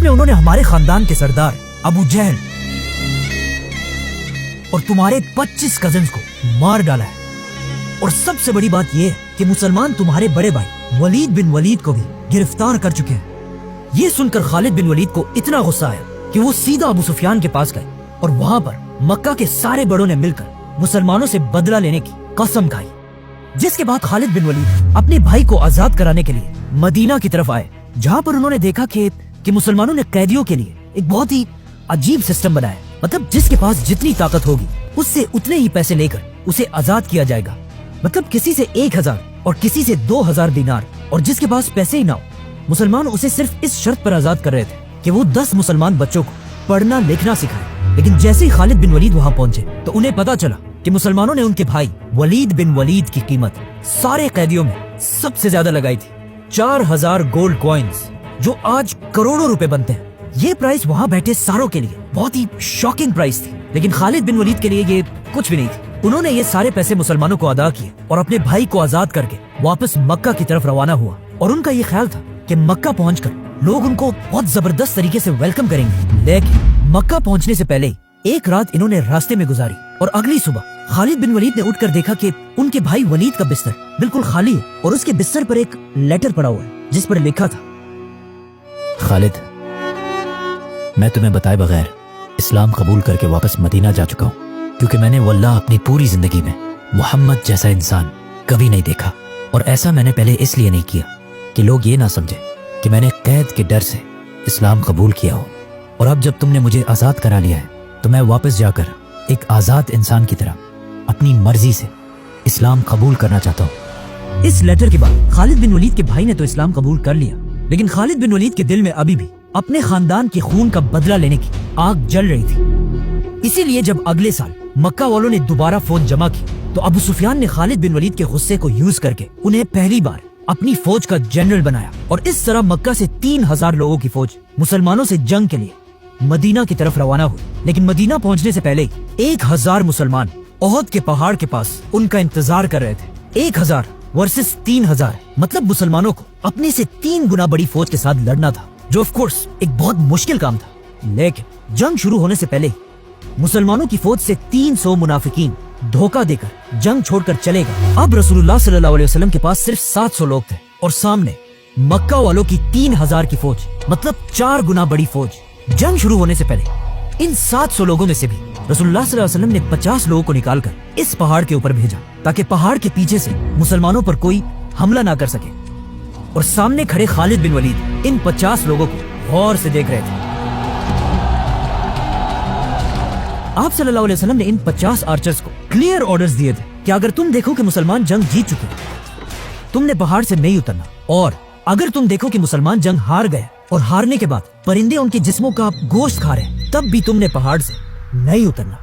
जिसमें उन्होंने हमारे खानदान के सरदार अबू जहल और तुम्हारे 25 कजिन्स को मार डाला है। और सबसे बड़ी बात यह है कि मुसलमान तुम्हारे बड़े भाई वलीद बिन वलीद को भी गिरफ्तार कर चुके हैं। ये सुनकर खालिद बिन वलीद को इतना गुस्सा आया कि वो सीधा अबू सुफियान के पास गए और वहां पर मक्का के सारे बड़ों ने मिलकर मुसलमानों से बदला लेने की कसम खाई। जिसके बाद खालिद बिन वलीद अपने भाई को आजाद कराने के लिए मदीना की तरफ आए, जहाँ पर उन्होंने देखा कि मुसलमानों ने कैदियों के लिए एक बहुत ही अजीब सिस्टम बनाया। मतलब जिसके पास जितनी ताकत होगी उससे उतने ही पैसे लेकर उसे आजाद किया जाएगा। मतलब किसी से 1000 और किसी से 2000 दिनार, और जिसके पास पैसे ही ना हो मुसलमान उसे सिर्फ इस शर्त पर आजाद कर रहे थे कि वो 10 मुसलमान बच्चों को पढ़ना लिखना सिखाए। लेकिन जैसे ही खालिद बिन वलीद वहाँ पहुंचे तो उन्हें पता चला कि मुसलमानों ने उनके भाई वलीद बिन वलीद की कीमत सारे कैदियों में सबसे ज्यादा लगाई थी, 4000 गोल्ड कॉइन्स, जो आज करोड़ों रुपए बनते हैं। ये प्राइस वहाँ बैठे सारों के लिए बहुत ही शॉकिंग प्राइस थी, लेकिन खालिद बिन वलीद के लिए ये कुछ भी नहीं थी। उन्होंने ये सारे पैसे मुसलमानों को अदा किए और अपने भाई को आजाद करके वापस मक्का की तरफ रवाना हुआ। और उनका ये ख्याल था कि मक्का पहुंचकर लोग उनको बहुत जबरदस्त तरीके से वेलकम करेंगे। लेकिन मक्का पहुंचने से पहले एक रात इन्होंने रास्ते में गुजारी और अगली सुबह खालिद बिन वलीद ने उठकर देखा कि उनके भाई वलीद का बिस्तर बिल्कुल खाली है और उसके बिस्तर पर एक लेटर पड़ा हुआ है जिस पर लिखा था, खालिद, मैं तुम्हें बताए बगैर इस्लाम कबूल करके वापस मदीना जा चुका हूँ, क्योंकि मैंने वल्लाह अपनी पूरी जिंदगी में मोहम्मद जैसा इंसान कभी नहीं देखा। और ऐसा मैंने पहले इसलिए नहीं किया कि लोग ये ना समझे कि मैंने कैद के डर से इस्लाम कबूल किया हो। और अब जब तुमने मुझे आज़ाद करा लिया है तो मैं वापस जाकर एक आज़ाद इंसान की तरह अपनी मर्जी से इस्लाम कबूल करना चाहता हूँ। इस लेटर के बाद खालिद बिन वलीद के भाई ने तो इस्लाम कबूल कर लिया, लेकिन खालिद बिन वलीद के दिल में अभी भी अपने खानदान के खून का बदला लेने की आग जल रही थी। इसीलिए जब अगले साल मक्का वालों ने दोबारा फौज जमा की तो अबू सुफियान ने खालिद बिन वलीद के गुस्से को यूज करके उन्हें पहली बार अपनी फौज का जनरल बनाया। और इस तरह मक्का से 3000 लोगों की फौज मुसलमानों से जंग के लिए मदीना की तरफ रवाना हुई। लेकिन मदीना पहुंचने से पहले 1000 मुसलमान ओहद के पहाड़ के पास उनका इंतजार कर रहे थे। 1000 वर्सेस 3000, मतलब मुसलमानों को अपने से 3 गुना बड़ी फौज के साथ लड़ना था, जो ऑफ कोर्स एक बहुत मुश्किल काम था। लेकिन जंग शुरू होने से पहले मुसलमानों की फौज से 300 मुनाफिकीन धोखा देकर जंग छोड़कर चले गए। अब रसूलुल्लाह सल्लल्लाहु अलैहि वसल्लम के पास सिर्फ 700 लोग थे और सामने मक्का वालों की 3000 की फौज, मतलब 4 गुना बड़ी फौज। जंग शुरू होने से पहले इन 700 लोगों में से भी रसूलुल्लाह सल्लल्लाहु अलैहि वसल्लम ने 50 लोगों को निकालकर इस पहाड़ के ऊपर भेजा ताकि पहाड़ के पीछे से मुसलमानों पर कोई हमला ना कर सके। और सामने खड़े खालिद बिन वलीद इन 50 लोगों को गौर से देख रहे थे। आप सल्लल्लाहु अलैहि वसल्लम ने इन 50 आर्चर्स को क्लियर ऑर्डर्स दिए थे कि अगर तुम देखो कि मुसलमान जंग जीत चुके तुमने पहाड़ से नहीं उतरना, और अगर तुम देखो कि मुसलमान जंग हार गए और हारने के बाद परिंदे उनके जिस्मों का गोश्त खा रहे हैं, तब भी तुमने पहाड़ से नहीं उतरना।